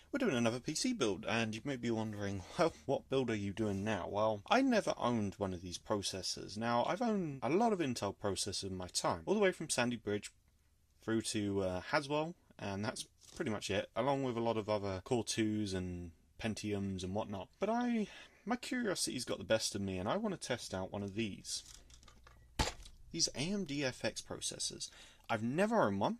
We're doing another PC build, and you may be wondering, well, what build are you doing now? Well, I never owned one of these processors. Now, I've owned a lot of Intel processors in my time, all the way from Sandy Bridge through to Haswell, and that's pretty much it, along with a lot of other Core 2s and Pentiums and whatnot. But my curiosity's got the best of me, and I want to test out one of these. These AMD FX processors. I've never owned one.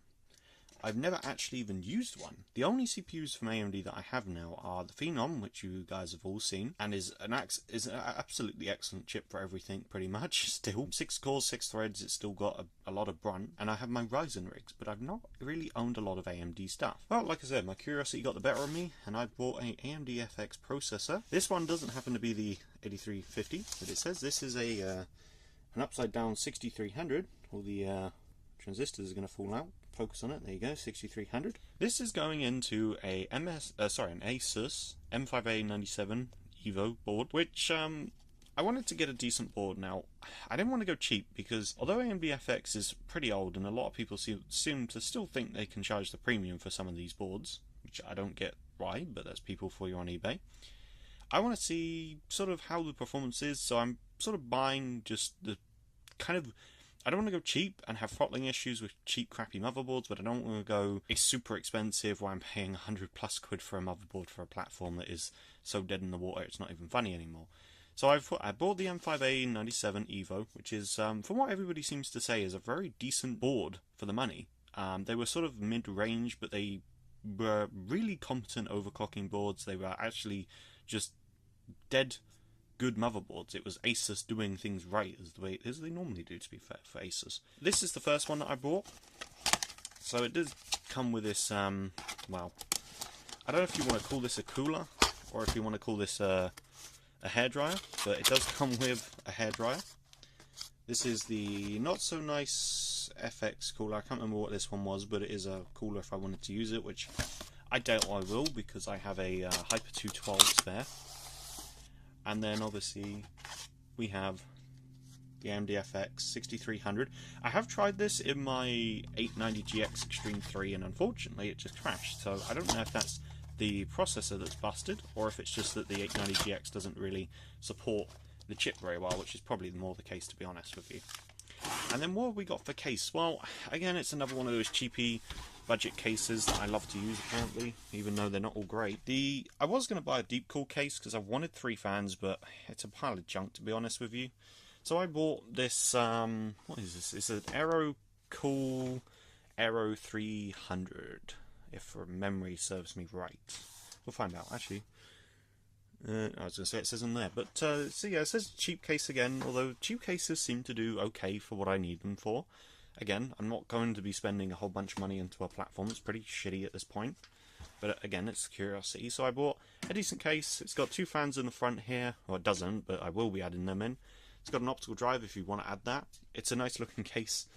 I've never actually even used one. The only CPUs from AMD that I have now are the Phenom, which you guys have all seen, and is an absolutely excellent chip for everything, pretty much, still. 6 cores, 6 threads, it's still got a lot of brunt, and I have my Ryzen rigs, but I've not really owned a lot of AMD stuff. Well, like I said, my curiosity got the better of me, and I bought an AMD FX processor. This one doesn't happen to be the 8350 that it says. This is an upside down 6300. All the transistors are going to fall out. Focus on it, there you go, 6300. This is going into an Asus M5A97 Evo board, which I wanted to get a decent board. Now, I didn't want to go cheap because although AMD FX is pretty old and a lot of people seem to still think they can charge the premium for some of these boards, which I don't get why, but that's people for you on eBay. I want to see sort of how the performance is, so I'm sort of buying just the kind of... I don't want to go cheap and have throttling issues with cheap crappy motherboards, but I don't want to go super expensive where I'm paying 100 plus quid for a motherboard for a platform that is so dead in the water it's not even funny anymore. So I bought the M5A97 Evo, which is, from what everybody seems to say, is a very decent board for the money. They were sort of mid-range, but they were really competent overclocking boards. They were actually just dead good motherboards. It was Asus doing things right as they normally do, to be fair, for Asus. This is the first one that I bought. So it does come with this, well, I don't know if you want to call this a cooler or if you want to call this a hairdryer, but it does come with a hairdryer. This is the not so nice FX cooler. I can't remember what this one was, but it is a cooler if I wanted to use it, which I doubt I will because I have a Hyper 212 spare. And then obviously we have the AMD FX 6300. I have tried this in my 890GX Extreme 3 and unfortunately it just crashed. So I don't know if that's the processor that's busted or if it's just that the 890GX doesn't really support the chip very well, which is probably more the case, to be honest with you. And then what have we got for case? Well, again, it's another one of those cheapy budget cases that I love to use apparently, even though they're not all great. I was going to buy a deep cool case because I wanted 3 fans, but it's a pile of junk, to be honest with you. So I bought this, what is this? It's an Cool Aero 300, if memory serves me right. We'll find out, actually. I was going to say it says on there, but so yeah, it says cheap case again, although cheap cases seem to do okay for what I need them for. Again, I'm not going to be spending a whole bunch of money into a platform that's pretty shitty at this point, but again, it's curiosity. So I bought a decent case. It's got 2 fans in the front here, well it doesn't, but I will be adding them in. It's got an optical drive if you want to add that. It's a nice looking case.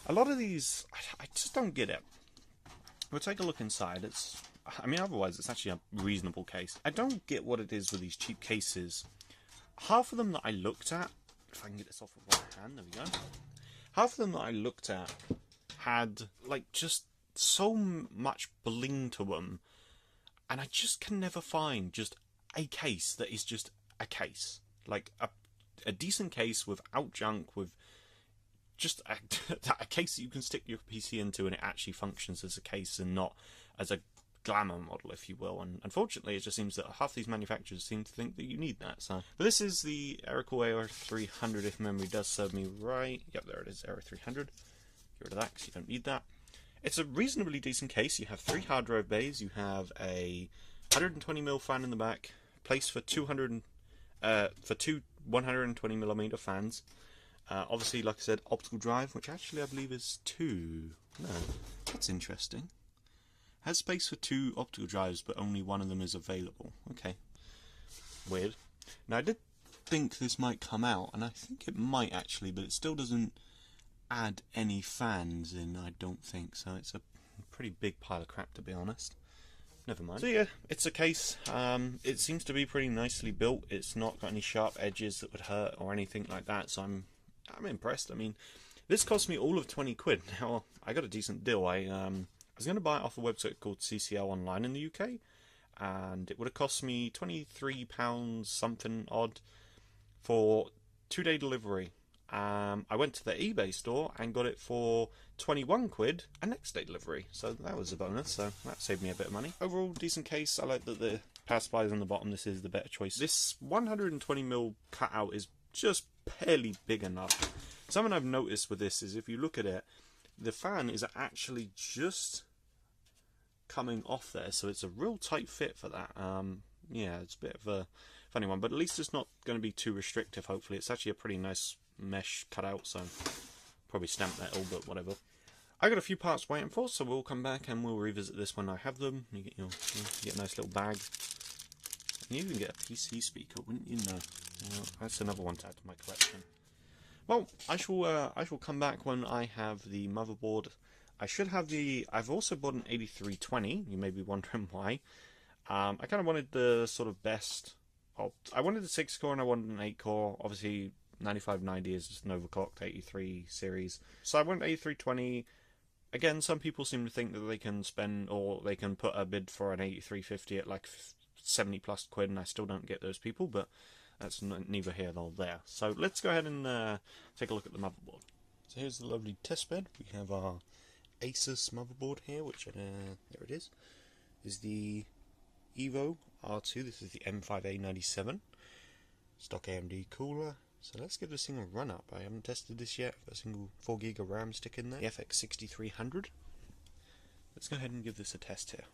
A lot of these, I just don't get it. We'll take a look inside. Otherwise it's actually a reasonable case. I don't get what it is with these cheap cases. Half of them that I looked at, if I can get this off with one hand, there we go. Half of them that I looked at had, like, just so much bling to them, and I just can never find just a case that is just a case. Like, a decent case without junk, with just a case that you can stick your PC into and it actually functions as a case and not as a glamour model, if you will. And unfortunately it just seems that half these manufacturers seem to think that you need that. So, but this is the Aero 300 if memory does serve me right. Yep, there it is, Aero 300. Get rid of that because you don't need that. It's a reasonably decent case. You have 3 hard drive bays, you have a 120mm fan in the back, place for two 120mm fans. Obviously, like I said, optical drive, which actually I believe is 2. No, that's interesting. Has space for 2 optical drives, but only one of them is available. Okay. Weird. Now, I did think this might come out, and I think it might actually, but it still doesn't add any fans in, I don't think. So it's a pretty big pile of crap, to be honest. Never mind. So yeah, it's a case. It seems to be pretty nicely built. It's not got any sharp edges that would hurt or anything like that, so I'm impressed. I mean, this cost me all of 20 quid. Now, I got a decent deal. I was going to buy it off a website called CCL Online in the UK, and it would have cost me £23 something odd for 2-day delivery. I went to the eBay store and got it for 21 quid a next day delivery, so that was a bonus, so that saved me a bit of money. Overall, decent case. I like that the power supply is on the bottom. This is the better choice. This 120mm cutout is just barely big enough. Something I've noticed with this is if you look at it, the fan is actually just coming off there, so it's a real tight fit for that. Yeah, it's a bit of a funny one, but at least it's not going to be too restrictive, hopefully. It's actually a pretty nice mesh cutout, so probably stamp metal, but whatever. I got a few parts waiting for, so we'll come back and we'll revisit this when I have them. You get a nice little bag. And you even get a PC speaker, wouldn't you know? That's another one to add to my collection. Well, I shall come back when I have the motherboard. I should have the. I've also bought an 8320. You may be wondering why. I kind of wanted the sort of best. Well, I wanted the 6-core and I wanted an 8-core. Obviously, 9590 is just an overclocked 83 series. So I went 8320. Again, some people seem to think that they can spend, or they can put a bid for an 8350 at like 70 plus quid, and I still don't get those people, but that's neither here nor there. So let's go ahead and take a look at the motherboard. So here's the lovely test bed. We have our Asus motherboard here, which, there it is the Evo R2. This is the M5A97. Stock AMD cooler. So let's give this thing a run up. I haven't tested this yet. I've got a single 4GB of RAM stick in there. The FX 6300. Let's go ahead and give this a test here.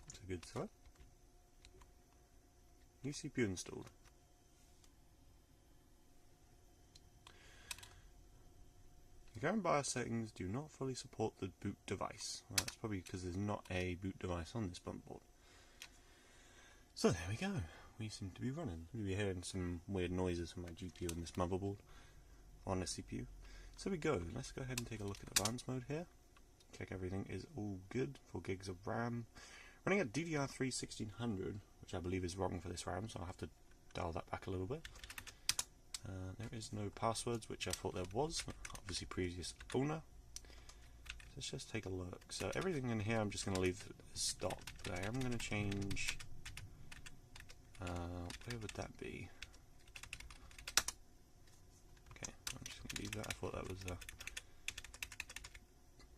That's a good start. New CPU installed. The current BIOS settings do not fully support the boot device. Well, that's probably because there's not a boot device on this motherboard. So there we go. We seem to be running. You'll be hearing some weird noises from my GPU and this motherboard on the CPU. So we go. Let's go ahead and take a look at advanced mode here. Check everything is all good. 4GB of RAM. Running at DDR3 1600, which I believe is wrong for this RAM, so I'll have to dial that back a little bit. There is no passwords, which I thought there was. Obviously previous owner. Let's just take a look. So everything in here I'm just going to leave as stock, but I am going to change. Where would that be? Okay, I'm just going to leave that. I thought that was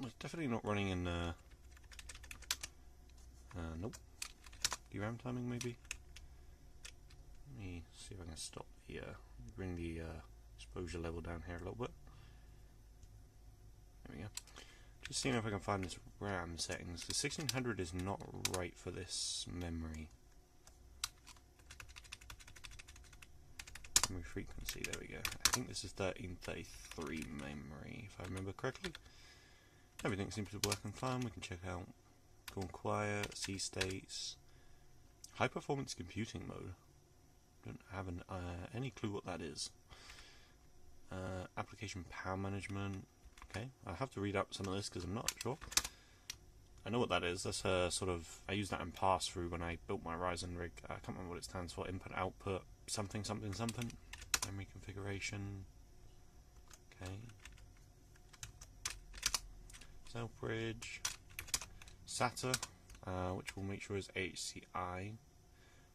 it's definitely not running in nope. DRAM timing maybe. Let me see if I can stop the bring the exposure level down here a little bit. There we go. Just seeing if I can find this RAM settings. The 1600 is not right for this memory. Memory frequency, there we go. I think this is 1333 memory, if I remember correctly. Everything seems to be working fine. We can check out Gone Quiet, C states, high performance computing mode. Don't have any clue what that is. Application power management. Okay, I'll have to read up some of this because I'm not sure. I know what that is. That's a sort of, I used that in pass-through when I built my Ryzen rig. I can't remember what it stands for. Input output something something something. Memory configuration. Okay. Self-bridge. SATA, which will make sure is HCI.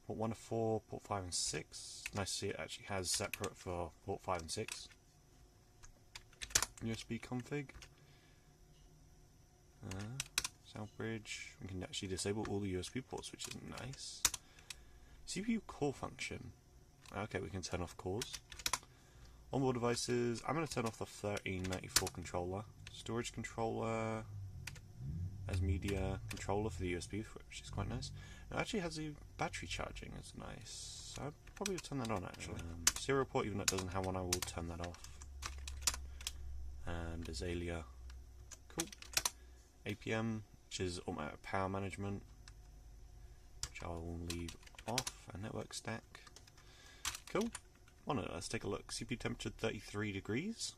Port 1 to 4, port 5 and 6. Nice to see it actually has separate for port 5 and 6. USB config. Sound bridge. We can actually disable all the USB ports, which is nice. CPU core function. Okay, we can turn off cores. Onboard devices. I'm going to turn off the 1394 controller. Storage controller. As media controller for the USB, which is quite nice. It actually has the battery charging, it's nice. So I'd probably turn that on actually. Serial port, even though it doesn't have one, I will turn that off. And Azalea. Cool. APM, which is automatic power management, which I will leave off. And network stack. Cool. On it, let's take a look. CPU temperature 33 degrees.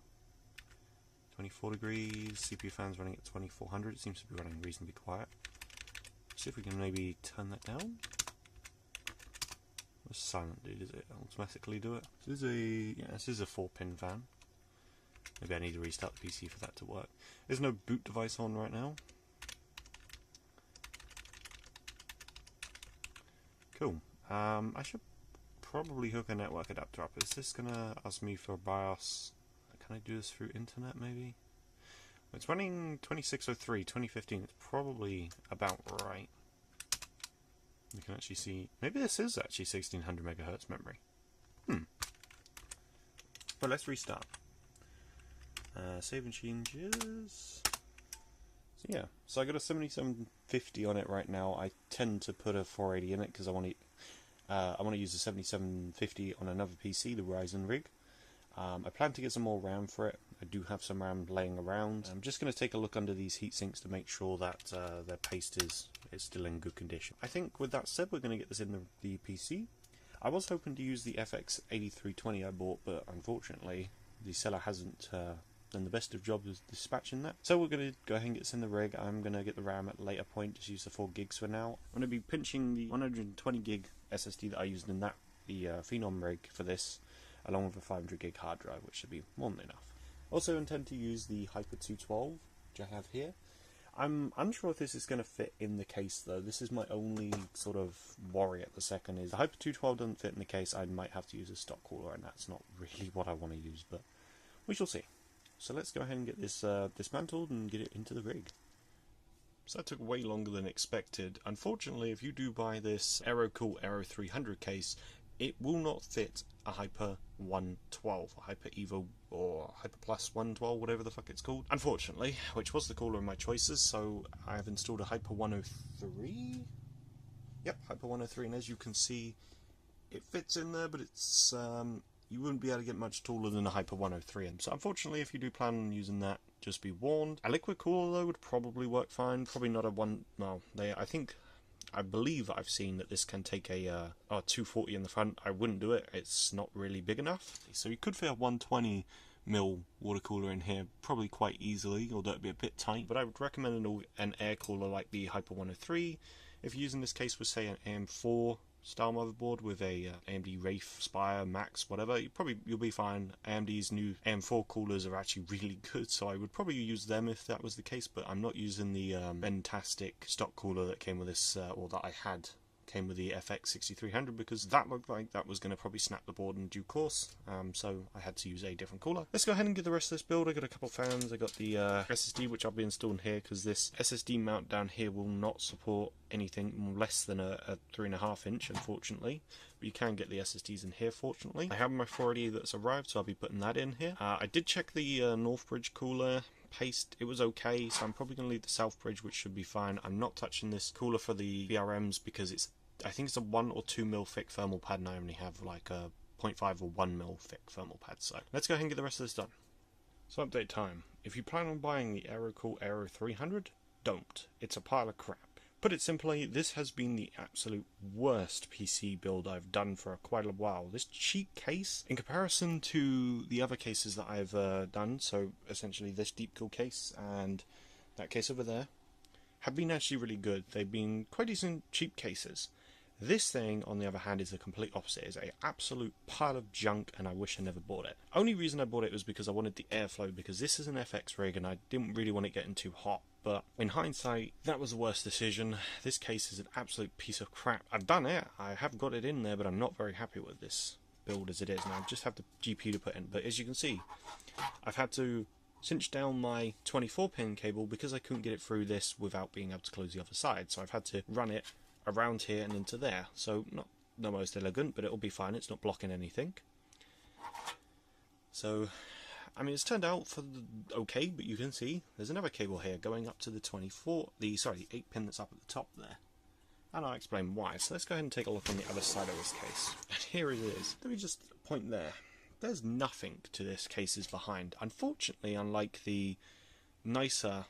24 degrees, CPU fans running at 2400, it seems to be running reasonably quiet. See if we can maybe turn that down. What's silent, dude? Does it automatically do it? This is a 4-pin fan. Maybe I need to restart the PC for that to work. There's no boot device on right now. Cool. I should probably hook a network adapter up. Is this gonna ask me for a BIOS? Can I do this through internet maybe? It's running 2603, 2015. It's probably about right. You can actually see, maybe this is actually 1600 megahertz memory. But let's restart. Save and changes. So yeah, so I got a 7750 on it right now. I tend to put a 480 in it because I want to use the 7750 on another PC, the Ryzen rig. I plan to get some more RAM for it. I do have some RAM laying around. I'm just going to take a look under these heat sinks to make sure that their paste is still in good condition. I think with that said, we're going to get this in the PC. I was hoping to use the FX 8320 I bought, but unfortunately the seller hasn't done the best of jobs of dispatching that. So we're going to go ahead and get this in the rig. I'm going to get the RAM at a later point, just use the 4 gigs for now. I'm going to be pinching the 120 gig SSD that I used in that, the Phenom rig for this, along with a 500 gig hard drive, which should be more than enough. Also intend to use the Hyper 212, which I have here. I'm unsure if this is going to fit in the case though. This is my only sort of worry at the second, is the Hyper 212 doesn't fit in the case. I might have to use a stock cooler, and that's not really what I want to use, but we shall see. So let's go ahead and get this dismantled and get it into the rig. So that took way longer than expected. Unfortunately, if you do buy this AeroCool Aero 300 case, it will not fit a Hyper 112, a Hyper Evo or Hyper Plus 112, whatever the fuck it's called. Unfortunately, which was the cooler of my choices, so I have installed a Hyper 103. Yep, Hyper 103, and as you can see, it fits in there, but it's you wouldn't be able to get much taller than a Hyper 103. And so unfortunately, if you do plan on using that, just be warned. A liquid cooler though would probably work fine. Probably not a one. No, I believe I've seen that this can take a 240 in the front. I wouldn't do it. It's not really big enough. So you could fit a 120mm water cooler in here probably quite easily, although it'd be a bit tight. But I would recommend an air cooler like the Hyper 103. If you're using this case with say an AM4 style motherboard with a AMD Wraith, Spire, Max, whatever, you'll be fine. AMD's new AM4 coolers are actually really good, so I would probably use them if that was the case, but I'm not using the fantastic stock cooler that came with this, or that I had came with the FX 6300, because that looked like that was going to probably snap the board in due course, so I had to use a different cooler. Let's go ahead and get the rest of this build. I got a couple fans, I got the SSD, which I'll be installing here, because this SSD mount down here will not support anything less than a 3.5 inch, unfortunately, but you can get the SSDs in here, fortunately. I have my 480 that's arrived, so I'll be putting that in here. I did check the Northbridge cooler paste. It was okay, so I'm probably going to leave the Southbridge, which should be fine. I'm not touching this cooler for the VRMs because I think it's a 1 or 2 mil thick thermal pad, and I only have like a 0.5 or 1 mil thick thermal pad. So let's go ahead and get the rest of this done. So update time. If you plan on buying the AeroCool Aero 300, don't. It's a pile of crap. Put it simply, this has been the absolute worst PC build I've done for quite a while. This cheap case, in comparison to the other cases that I've done, so essentially this deep cool case and that case over there, have been actually really good. They've been quite decent cheap cases. This thing, on the other hand, is the complete opposite. It's an absolute pile of junk, and I wish I never bought it. Only reason I bought it was because I wanted the airflow, because this is an FX rig, and I didn't really want it getting too hot. But in hindsight, that was the worst decision. This case is an absolute piece of crap. I've done it. I have got it in there, but I'm not very happy with this build as it is. Now I just have the GPU to put in. But as you can see, I've had to cinch down my 24-pin cable because I couldn't get it through this without being able to close the other side. So I've had to run it around here and into there. So not the most elegant, but it'll be fine. It's not blocking anything. So, I mean, it's turned out for okay, but you can see there's another cable here going up to the 8 pin that's up at the top there. And I'll explain why. So let's go ahead and take a look on the other side of this case. And here it is. Let me just point there. There's nothing to this case's behind. Unfortunately, unlike the nicer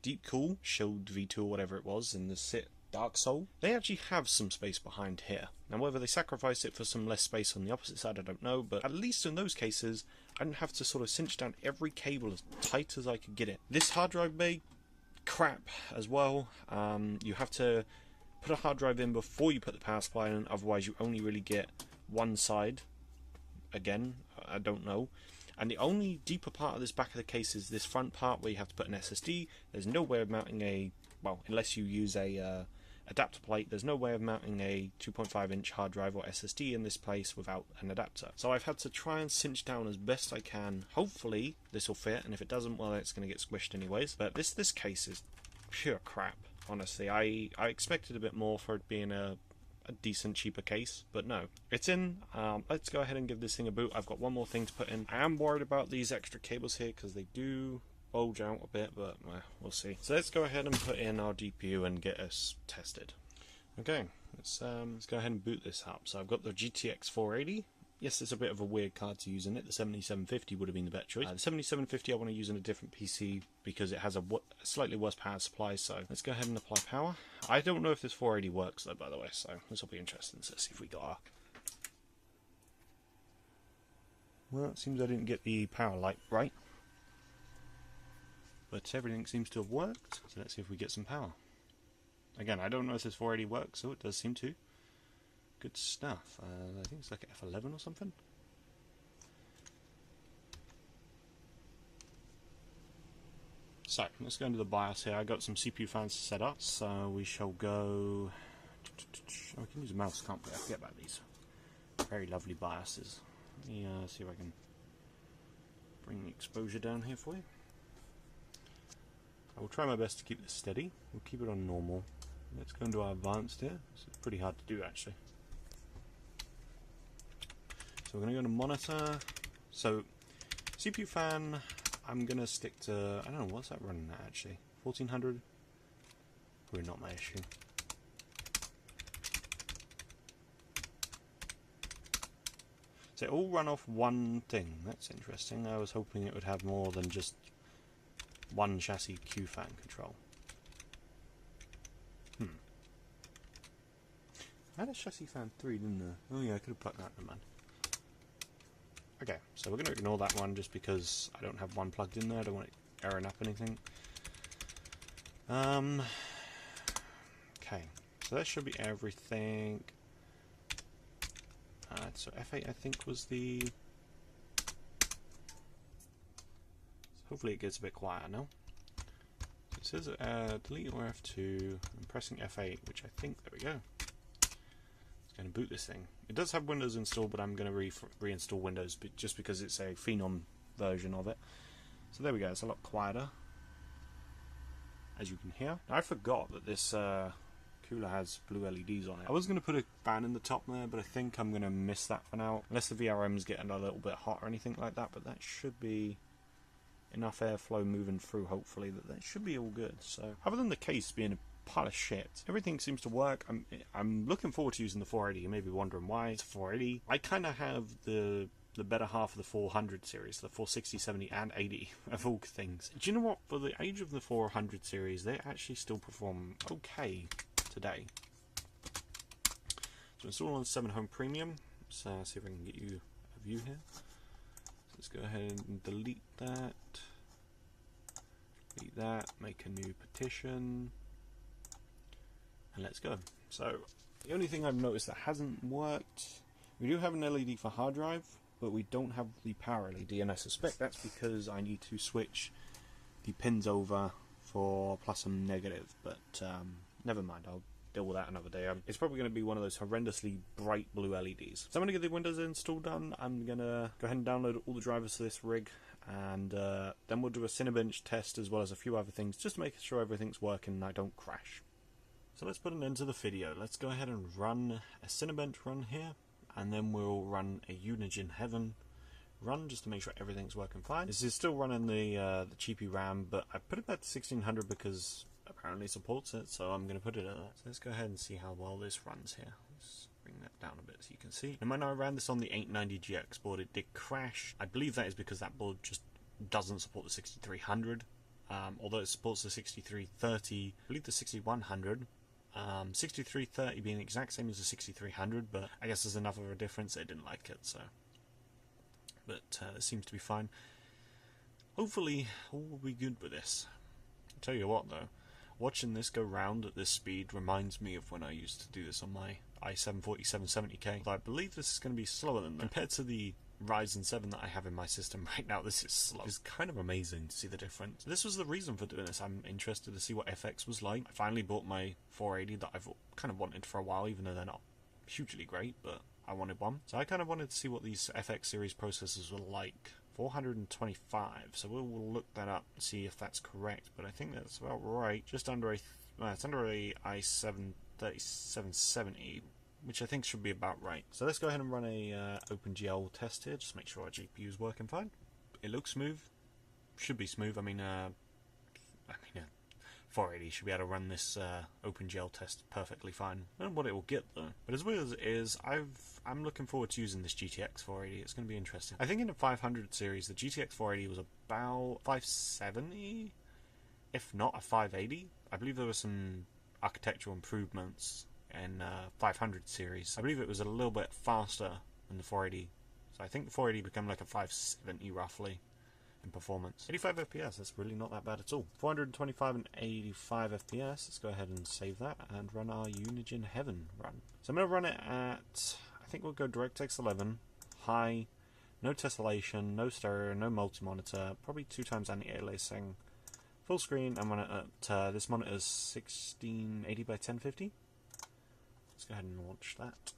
Deep Cool, Shield V2 or whatever it was, in the SIT Dark Soul, they actually have some space behind here. Now whether they sacrifice it for some less space on the opposite side, I don't know, but at least in those cases, I didn't have to sort of cinch down every cable as tight as I could get it. This hard drive bay, crap as well. You have to put a hard drive in before you put the power supply in, otherwise you only really get one side. Again, I don't know. And the only deeper part of this back of the case is this front part where you have to put an SSD. There's no way of mounting a, well, unless you use a adapter plate, there's no way of mounting a 2.5-inch hard drive or SSD in this place without an adapter. So I've had to try and cinch down as best I can. Hopefully this will fit, and if it doesn't, well, it's going to get squished anyways. But this case is pure crap, honestly. I expected a bit more for it being a decent, cheaper case, but no, it's in. Let's go ahead and give this thing a boot. I've got one more thing to put in. I am worried about these extra cables here because they do bulge out a bit, but we'll see. So let's go ahead and put in our GPU and get us tested. Okay, let's go ahead and boot this up. So I've got the GTX 480. Yes, it's a bit of a weird card to use in it. The 7750 would have been the better choice. The 7750 I want to use in a different PC because it has a slightly worse power supply. So let's go ahead and apply power. I don't know if this 480 works though, by the way, so this will be interesting. So let's see if we got our... Well, it seems I didn't get the power light right, but everything seems to have worked. So let's see if we get some power. Again, I don't know if this 480 works, so it does seem to. Good stuff. I think it's like F11 or something. So let's go into the BIOS here. I got some CPU fans set up, so we shall go. Oh, we can use a mouse, can't we? I forget about these. Very lovely BIOSes. Let me see if I can bring the exposure down here for you. I will try my best to keep this steady. We'll keep it on normal. Let's go into our advanced here. It's pretty hard to do actually. So we're going to go to monitor. So CPU fan, I'm going to stick to, I don't know, what's that running at actually? 1400? Probably not my issue. So it all run off one thing. That's interesting. I was hoping it would have more than just one chassis Q fan control. I had a chassis fan 3, didn't I? Oh yeah, I could have put that in, man. Okay, so we're going to ignore that one just because I don't have one plugged in there. I don't want it erroring up anything. Okay, so that should be everything. So F8 I think was the... So hopefully it gets a bit quieter now. So it says delete or F2. I'm pressing F8, which I think, there we go. It's going to boot this thing. It does have Windows installed, but I'm going to reinstall Windows just because it's a Phenom version of it. So there we go, it's a lot quieter, as you can hear. Now, I forgot that this cooler has blue LEDs on it. I was going to put a fan in the top there, but I think I'm going to miss that for now. Unless the VRM's getting a little bit hot or anything like that, but that should be enough airflow moving through, hopefully, that should be all good. So, other than the case being a pile of shit, everything seems to work. I'm looking forward to using the 480. You may be wondering why it's 480. I kind of have the better half of the 400 series, the 460, 70 and 80 of all things. Do you know what? For the age of the 400 series, they actually still perform okay today. So install on 7 Home Premium. So see if I can get you a view here. So let's go ahead and delete that. Delete that. Make a new partition. And let's go. So the only thing I've noticed that hasn't worked, we do have an LED for hard drive, but we don't have the power LED, and I suspect that's because I need to switch the pins over for plus and negative, but never mind, I'll deal with that another day. It's probably going to be one of those horrendously bright blue LEDs. So I'm going to get the Windows install done. I'm going to go ahead and download all the drivers to this rig, and then we'll do a Cinebench test as well as a few other things, just to make sure everything's working and I don't crash. So let's put an end to the video. Let's go ahead and run a Cinebench run here, and then we'll run a Unigine Heaven run just to make sure everything's working fine. This is still running the cheapy RAM, but I put it back to 1600 because apparently it supports it, so I'm going to put it at that. So let's go ahead and see how well this runs here. Let's bring that down a bit so you can see. And when I ran this on the 890GX board, it did crash. I believe that is because that board just doesn't support the 6300, although it supports the 6330, I believe the 6100. 6330 being the exact same as the 6300, but I guess there's enough of a difference they didn't like it, so. But it seems to be fine. Hopefully all will be good with this. I'll tell you what though, watching this go round at this speed reminds me of when I used to do this on my i7-4770K. I believe this is going to be slower than that. Compared to the Ryzen 7 that I have in my system right now, this is slow. It's kind of amazing to see the difference. This was the reason for doing this. I'm interested to see what FX was like. I finally bought my 480 that I've kind of wanted for a while, even though they're not hugely great, but I wanted one. So I kind of wanted to see what these FX series processors were like. 425, so we'll look that up and see if that's correct, but I think that's about right. Just under it's under a i7-3770, which I think should be about right. So let's go ahead and run a OpenGL test here, just make sure our GPU is working fine. It looks smooth, should be smooth. I mean 480 should be able to run this OpenGL test perfectly fine. I don't know what it will get though. But as weird as it is, I'm looking forward to using this GTX 480. It's going to be interesting. I think in the 500 series, the GTX 480 was about 570, if not a 580. I believe there were some architectural improvements in 500 series. I believe it was a little bit faster than the 480. So I think the 480 became like a 570 roughly in performance. 85 FPS, that's really not that bad at all. 425 and 85 FPS, let's go ahead and save that and run our Unigine Heaven run. So I'm going to run it at, I think we'll go DirectX 11, high, no tessellation, no stereo, no multi-monitor, probably 2 times anti-aliasing, full screen, and run it at, this monitor is 1680 by 1050. Let's go ahead and launch that.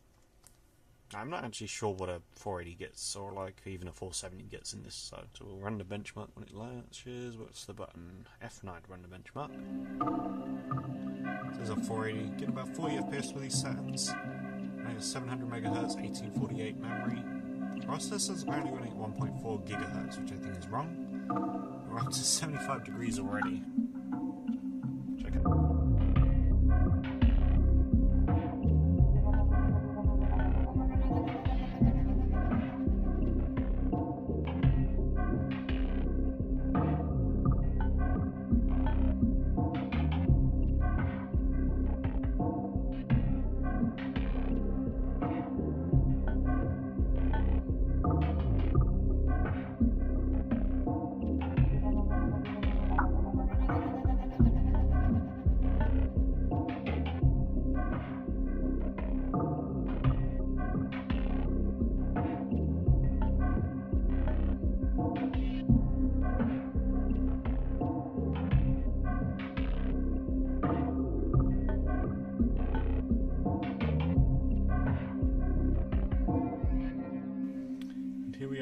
I'm not actually sure what a 480 gets, or like even a 470 gets in this, so we'll run the benchmark when it launches. What's the button? F9 to run the benchmark. So there's a 480, getting about 40 FPS with these settings. And it's 700 MHz, 1848 memory. Processor's apparently running at 1.4 GHz, which I think is wrong. We're up to 75 degrees already. Check it out.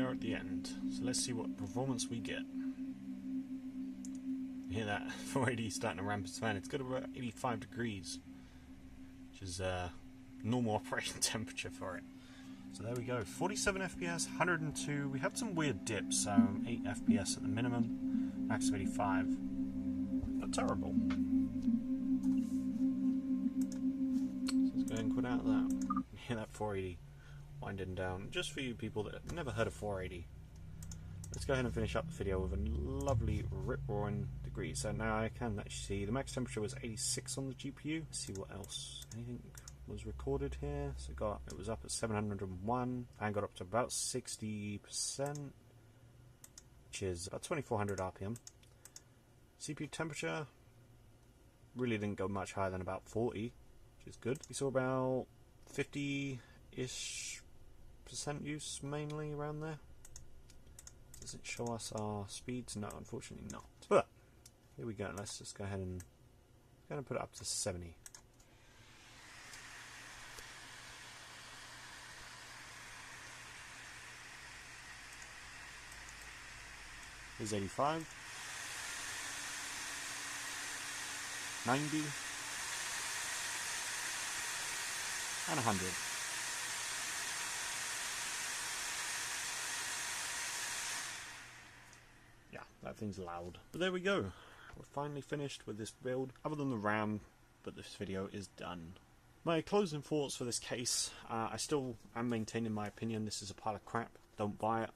At the end, so let's see what performance we get. You hear that 480 starting to ramp its fan. It's got about 85 degrees, which is normal operating temperature for it. So there we go, 47 FPS, 102. We had some weird dips, so 8 FPS at the minimum, max of 85. Not terrible. So let's go ahead and quit out of that. You hear that 480 winding down, just for you people that have never heard of 480. Let's go ahead and finish up the video with a lovely rip-roaring degree. So now I can actually see the max temperature was 86 on the GPU. Let's see what else. Anything was recorded here? So it was up at 701 and got up to about 60%, which is about 2400 RPM. CPU temperature really didn't go much higher than about 40, which is good. We saw about 50-ish % use, mainly around there. Does it show us our speeds? No, unfortunately not. But here we go. Let's just go ahead and put it up to 70. Here's 85, 90, and 100. That thing's loud. But there we go. We're finally finished with this build. Other than the RAM, but this video is done. My closing thoughts for this case. I still am maintaining my opinion. This is a pile of crap. Don't buy it.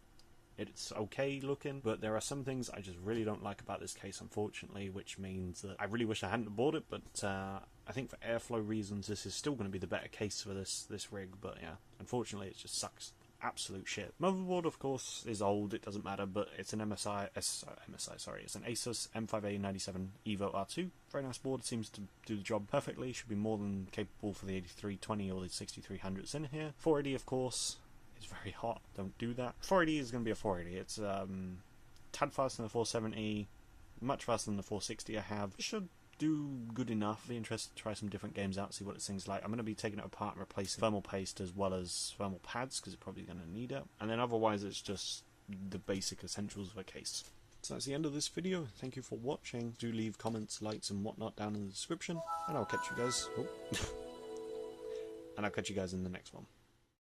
It's okay looking, but there are some things I just really don't like about this case, unfortunately, which means that I really wish I hadn't bought it, but I think for airflow reasons this is still going to be the better case for this rig, but yeah, unfortunately it just sucks. absolute shit. Motherboard, of course, is old, it doesn't matter, but it's an it's an Asus M5A97 Evo R2. Very nice board, seems to do the job perfectly, should be more than capable for the 8320 or the 6300s in here. 480, of course, is very hot, don't do that. 480 is going to be a 480, it's tad faster than the 470, much faster than the 460 I have. It should do good enough. Be interested to try some different games out, see what this thing's like. I'm going to be taking it apart and replacing thermal paste as well as thermal pads because it's probably going to need it. And then otherwise it's just the basic essentials of a case. So that's the end of this video. Thank you for watching. Do leave comments, likes and whatnot down in the description. And I'll catch you guys. And I'll catch you guys in the next one.